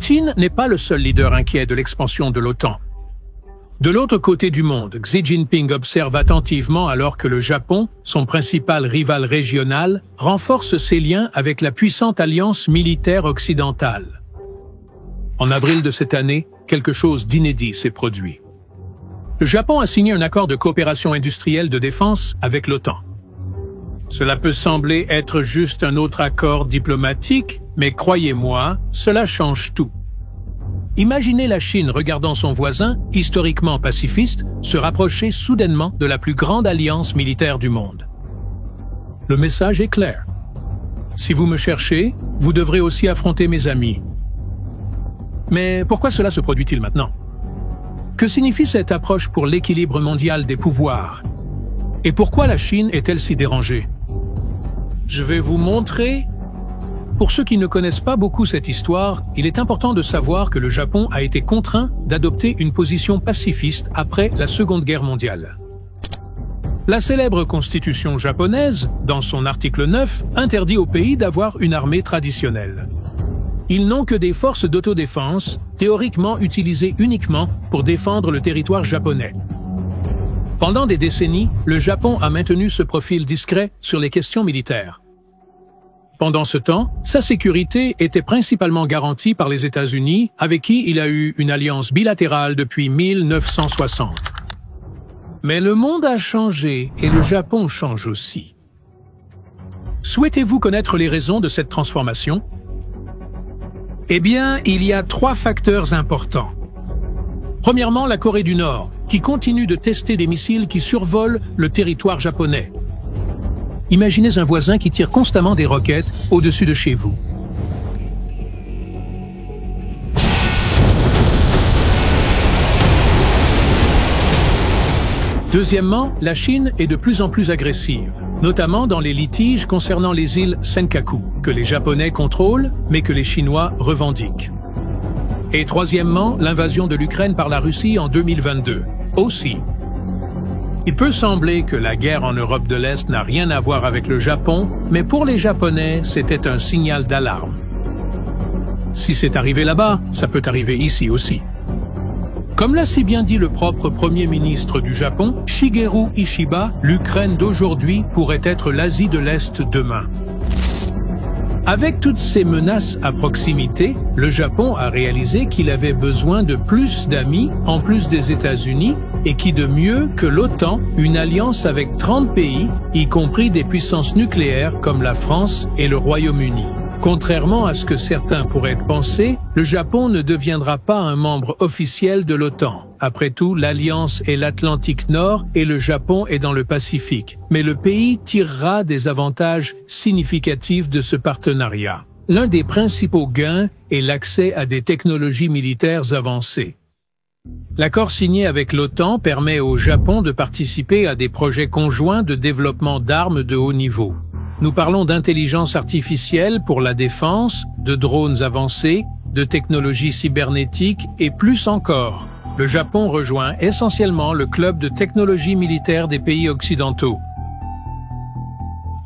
Poutine n'est pas le seul leader inquiet de l'expansion de l'OTAN. De l'autre côté du monde, Xi Jinping observe attentivement alors que le Japon, son principal rival régional, renforce ses liens avec la puissante alliance militaire occidentale. En avril de cette année, quelque chose d'inédit s'est produit. Le Japon a signé un accord de coopération industrielle de défense avec l'OTAN. Cela peut sembler être juste un autre accord diplomatique, mais croyez-moi, cela change tout. Imaginez la Chine regardant son voisin, historiquement pacifiste, se rapprocher soudainement de la plus grande alliance militaire du monde. Le message est clair. Si vous me cherchez, vous devrez aussi affronter mes amis. Mais pourquoi cela se produit-il maintenant? Que signifie cette approche pour l'équilibre mondial des pouvoirs? Et pourquoi la Chine est-elle si dérangée? Je vais vous montrer. Pour ceux qui ne connaissent pas beaucoup cette histoire, il est important de savoir que le Japon a été contraint d'adopter une position pacifiste après la Seconde Guerre mondiale. La célèbre constitution japonaise, dans son article 9, interdit au pays d'avoir une armée traditionnelle. Ils n'ont que des forces d'autodéfense, théoriquement utilisées uniquement pour défendre le territoire japonais. Pendant des décennies, le Japon a maintenu ce profil discret sur les questions militaires. Pendant ce temps, sa sécurité était principalement garantie par les États-Unis, avec qui il a eu une alliance bilatérale depuis 1960. Mais le monde a changé et le Japon change aussi. Souhaitez-vous connaître les raisons de cette transformation? Eh bien, il y a 3 facteurs importants. Premièrement, la Corée du Nord, qui continue de tester des missiles qui survolent le territoire japonais. Imaginez un voisin qui tire constamment des roquettes au-dessus de chez vous. Deuxièmement, la Chine est de plus en plus agressive, notamment dans les litiges concernant les îles Senkaku, que les Japonais contrôlent, mais que les Chinois revendiquent. Et troisièmement, l'invasion de l'Ukraine par la Russie en 2022, aussi. Il peut sembler que la guerre en Europe de l'Est n'a rien à voir avec le Japon, mais pour les Japonais, c'était un signal d'alarme. Si c'est arrivé là-bas, ça peut arriver ici aussi. Comme l'a si bien dit le propre Premier ministre du Japon, Shigeru Ishiba, l'Ukraine d'aujourd'hui pourrait être l'Asie de l'Est demain. Avec toutes ces menaces à proximité, le Japon a réalisé qu'il avait besoin de plus d'amis, en plus des États-Unis, et qui de mieux que l'OTAN, une alliance avec 30 pays, y compris des puissances nucléaires comme la France et le Royaume-Uni. Contrairement à ce que certains pourraient penser, le Japon ne deviendra pas un membre officiel de l'OTAN. Après tout, l'Alliance est l'Atlantique Nord et le Japon est dans le Pacifique. Mais le pays tirera des avantages significatifs de ce partenariat. L'un des principaux gains est l'accès à des technologies militaires avancées. L'accord signé avec l'OTAN permet au Japon de participer à des projets conjoints de développement d'armes de haut niveau. Nous parlons d'intelligence artificielle pour la défense, de drones avancés, de technologies cybernétiques et plus encore. Le Japon rejoint essentiellement le club de technologie militaire des pays occidentaux.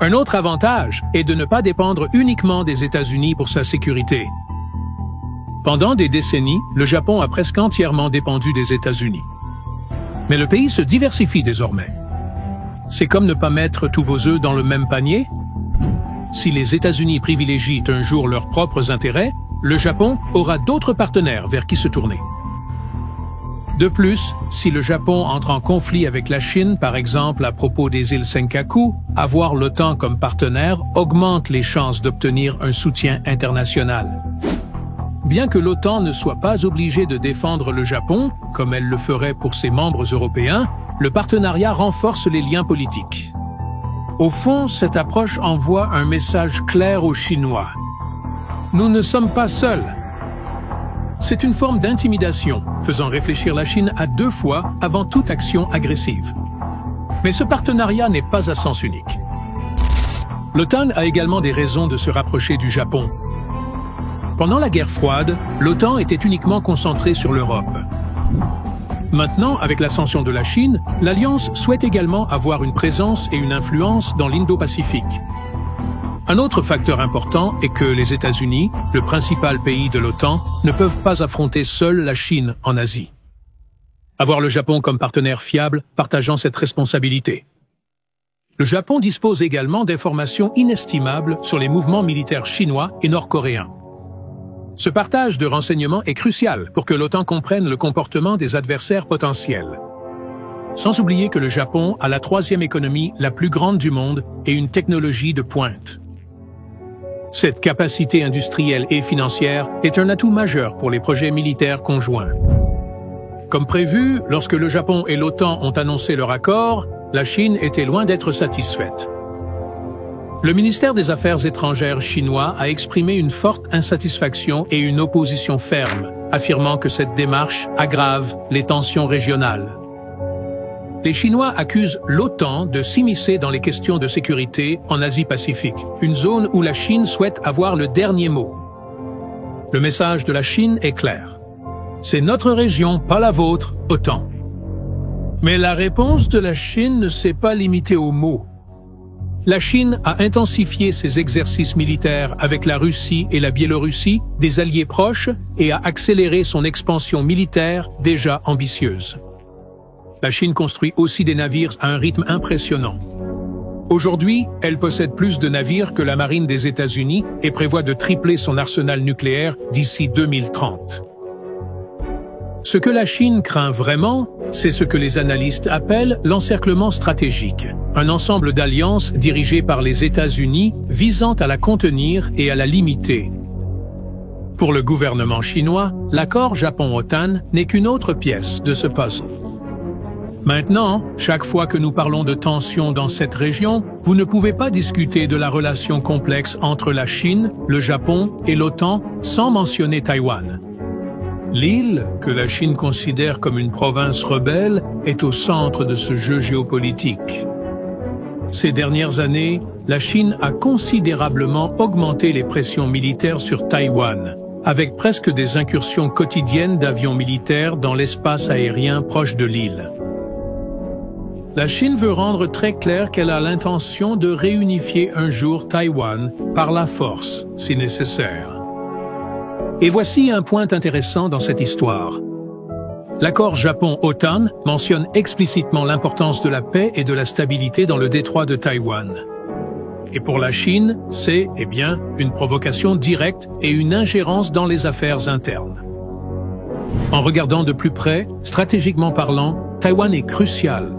Un autre avantage est de ne pas dépendre uniquement des États-Unis pour sa sécurité. Pendant des décennies, le Japon a presque entièrement dépendu des États-Unis. Mais le pays se diversifie désormais. C'est comme ne pas mettre tous vos œufs dans le même panier. Si les États-Unis privilégient un jour leurs propres intérêts, le Japon aura d'autres partenaires vers qui se tourner. De plus, si le Japon entre en conflit avec la Chine, par exemple à propos des îles Senkaku, avoir l'OTAN comme partenaire augmente les chances d'obtenir un soutien international. Bien que l'OTAN ne soit pas obligée de défendre le Japon, comme elle le ferait pour ses membres européens, le partenariat renforce les liens politiques. Au fond, cette approche envoie un message clair aux Chinois. Nous ne sommes pas seuls. C'est une forme d'intimidation, faisant réfléchir la Chine à 2 fois avant toute action agressive. Mais ce partenariat n'est pas à sens unique. L'OTAN a également des raisons de se rapprocher du Japon. Pendant la guerre froide, l'OTAN était uniquement concentrée sur l'Europe. Maintenant, avec l'ascension de la Chine, l'Alliance souhaite également avoir une présence et une influence dans l'Indo-Pacifique. Un autre facteur important est que les États-Unis, le principal pays de l'OTAN, ne peuvent pas affronter seuls la Chine en Asie. Avoir le Japon comme partenaire fiable, partageant cette responsabilité. Le Japon dispose également d'informations inestimables sur les mouvements militaires chinois et nord-coréens. Ce partage de renseignements est crucial pour que l'OTAN comprenne le comportement des adversaires potentiels. Sans oublier que le Japon a la troisième économie la plus grande du monde et une technologie de pointe. Cette capacité industrielle et financière est un atout majeur pour les projets militaires conjoints. Comme prévu, lorsque le Japon et l'OTAN ont annoncé leur accord, la Chine était loin d'être satisfaite. Le ministère des Affaires étrangères chinois a exprimé une forte insatisfaction et une opposition ferme, affirmant que cette démarche aggrave les tensions régionales. Les Chinois accusent l'OTAN de s'immiscer dans les questions de sécurité en Asie-Pacifique, une zone où la Chine souhaite avoir le dernier mot. Le message de la Chine est clair. C'est notre région, pas la vôtre, OTAN. Mais la réponse de la Chine ne s'est pas limitée aux mots. La Chine a intensifié ses exercices militaires avec la Russie et la Biélorussie, des alliés proches, et a accéléré son expansion militaire déjà ambitieuse. La Chine construit aussi des navires à un rythme impressionnant. Aujourd'hui, elle possède plus de navires que la marine des États-Unis et prévoit de tripler son arsenal nucléaire d'ici 2030. Ce que la Chine craint vraiment, c'est ce que les analystes appellent l'encerclement stratégique, un ensemble d'alliances dirigées par les États-Unis visant à la contenir et à la limiter. Pour le gouvernement chinois, l'accord Japon-OTAN n'est qu'une autre pièce de ce puzzle. Maintenant, chaque fois que nous parlons de tensions dans cette région, vous ne pouvez pas discuter de la relation complexe entre la Chine, le Japon et l'OTAN sans mentionner Taïwan. L'île, que la Chine considère comme une province rebelle, est au centre de ce jeu géopolitique. Ces dernières années, la Chine a considérablement augmenté les pressions militaires sur Taïwan, avec presque des incursions quotidiennes d'avions militaires dans l'espace aérien proche de l'île. La Chine veut rendre très clair qu'elle a l'intention de réunifier un jour Taïwan par la force, si nécessaire. Et voici un point intéressant dans cette histoire. L'accord Japon-OTAN mentionne explicitement l'importance de la paix et de la stabilité dans le détroit de Taïwan. Et pour la Chine, c'est, une provocation directe et une ingérence dans les affaires internes. En regardant de plus près, stratégiquement parlant, Taïwan est crucial.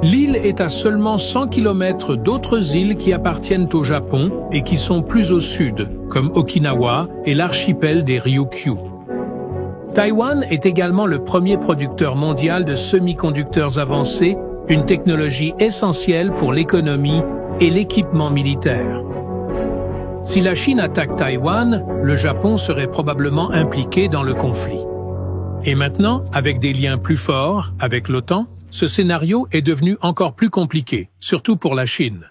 L'île est à seulement 100 km d'autres îles qui appartiennent au Japon et qui sont plus au sud, comme Okinawa et l'archipel des Ryukyu. Taïwan est également le premier producteur mondial de semi-conducteurs avancés, une technologie essentielle pour l'économie et l'équipement militaire. Si la Chine attaque Taïwan, le Japon serait probablement impliqué dans le conflit. Et maintenant, avec des liens plus forts avec l'OTAN, ce scénario est devenu encore plus compliqué, surtout pour la Chine.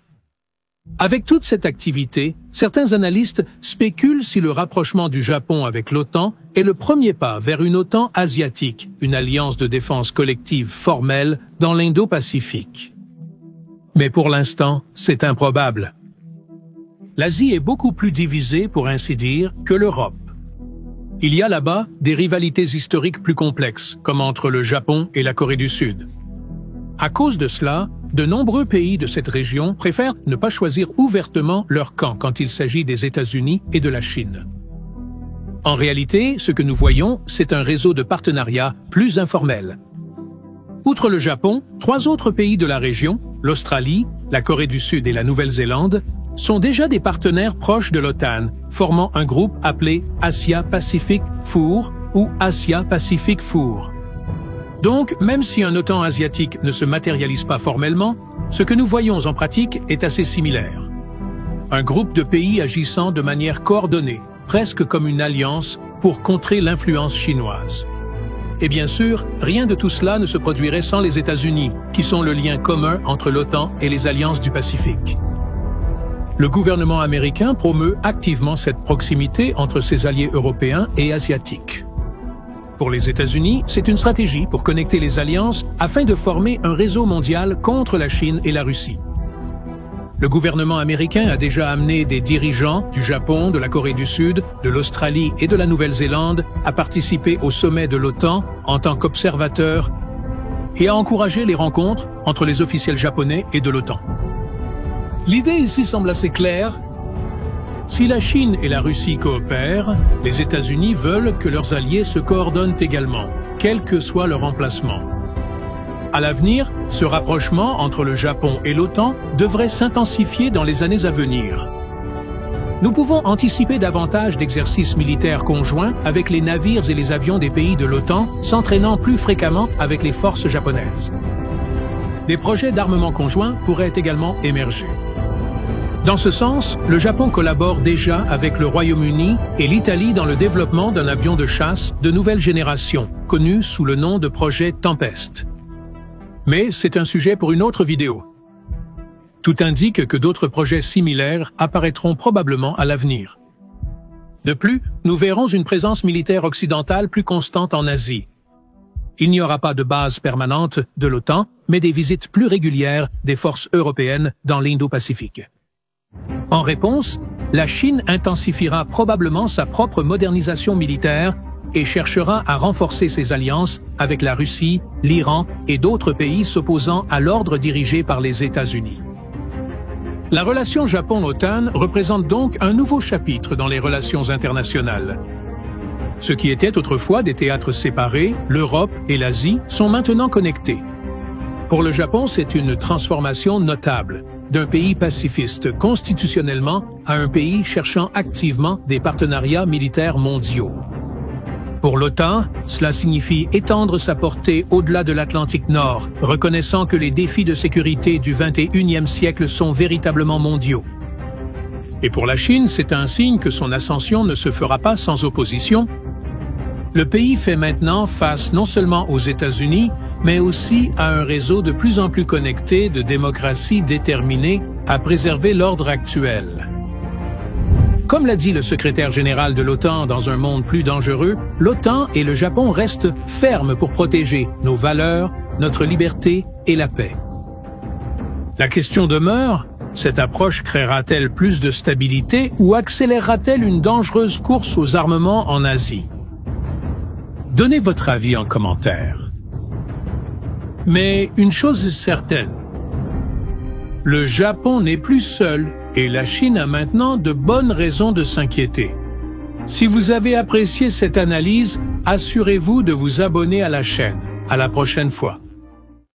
Avec toute cette activité, certains analystes spéculent si le rapprochement du Japon avec l'OTAN est le premier pas vers une OTAN asiatique, une alliance de défense collective formelle dans l'Indo-Pacifique. Mais pour l'instant, c'est improbable. L'Asie est beaucoup plus divisée, pour ainsi dire, que l'Europe. Il y a là-bas des rivalités historiques plus complexes, comme entre le Japon et la Corée du Sud. À cause de cela, de nombreux pays de cette région préfèrent ne pas choisir ouvertement leur camp quand il s'agit des États-Unis et de la Chine. En réalité, ce que nous voyons, c'est un réseau de partenariats plus informel. Outre le Japon, 3 autres pays de la région, l'Australie, la Corée du Sud et la Nouvelle-Zélande, sont déjà des partenaires proches de l'OTAN, formant un groupe appelé Asia-Pacific Four ou Asia-Pacific Four. Donc, même si un OTAN asiatique ne se matérialise pas formellement, ce que nous voyons en pratique est assez similaire. Un groupe de pays agissant de manière coordonnée, presque comme une alliance, pour contrer l'influence chinoise. Et bien sûr, rien de tout cela ne se produirait sans les États-Unis, qui sont le lien commun entre l'OTAN et les alliances du Pacifique. Le gouvernement américain promeut activement cette proximité entre ses alliés européens et asiatiques. Pour les États-Unis, c'est une stratégie pour connecter les alliances afin de former un réseau mondial contre la Chine et la Russie. le gouvernement américain a déjà amené des dirigeants du Japon, de la Corée du Sud, de l'Australie et de la Nouvelle-Zélande à participer au sommet de l'OTAN en tant qu'observateurs et à encourager les rencontres entre les officiels japonais et de l'OTAN. L'idée ici semble assez claire. Si la Chine et la Russie coopèrent, les États-Unis veulent que leurs alliés se coordonnent également, quel que soit leur emplacement. À l'avenir, ce rapprochement entre le Japon et l'OTAN devrait s'intensifier dans les années à venir. Nous pouvons anticiper davantage d'exercices militaires conjoints avec les navires et les avions des pays de l'OTAN s'entraînant plus fréquemment avec les forces japonaises. Des projets d'armement conjoint pourraient également émerger. Dans ce sens, le Japon collabore déjà avec le Royaume-Uni et l'Italie dans le développement d'un avion de chasse de nouvelle génération, connu sous le nom de projet Tempest. Mais c'est un sujet pour une autre vidéo. Tout indique que d'autres projets similaires apparaîtront probablement à l'avenir. De plus, nous verrons une présence militaire occidentale plus constante en Asie. Il n'y aura pas de base permanente de l'OTAN, mais des visites plus régulières des forces européennes dans l'Indo-Pacifique. En réponse, la Chine intensifiera probablement sa propre modernisation militaire et cherchera à renforcer ses alliances avec la Russie, l'Iran et d'autres pays s'opposant à l'ordre dirigé par les États-Unis. La relation Japon-OTAN représente donc un nouveau chapitre dans les relations internationales. Ce qui était autrefois des théâtres séparés, l'Europe et l'Asie sont maintenant connectés. Pour le Japon, c'est une transformation notable, d'un pays pacifiste constitutionnellement à un pays cherchant activement des partenariats militaires mondiaux. Pour l'OTAN, cela signifie étendre sa portée au-delà de l'Atlantique Nord, reconnaissant que les défis de sécurité du XXIe siècle sont véritablement mondiaux. Et pour la Chine, c'est un signe que son ascension ne se fera pas sans opposition. Le pays fait maintenant face non seulement aux États-Unis, mais aussi à un réseau de plus en plus connecté de démocraties déterminées à préserver l'ordre actuel. Comme l'a dit le secrétaire général de l'OTAN dans Un monde plus dangereux, l'OTAN et le Japon restent fermes pour protéger nos valeurs, notre liberté et la paix. La question demeure, cette approche créera-t-elle plus de stabilité ou accélérera-t-elle une dangereuse course aux armements en Asie? Donnez votre avis en commentaire. Mais une chose est certaine, le Japon n'est plus seul et la Chine a maintenant de bonnes raisons de s'inquiéter. Si vous avez apprécié cette analyse, assurez-vous de vous abonner à la chaîne. À la prochaine fois.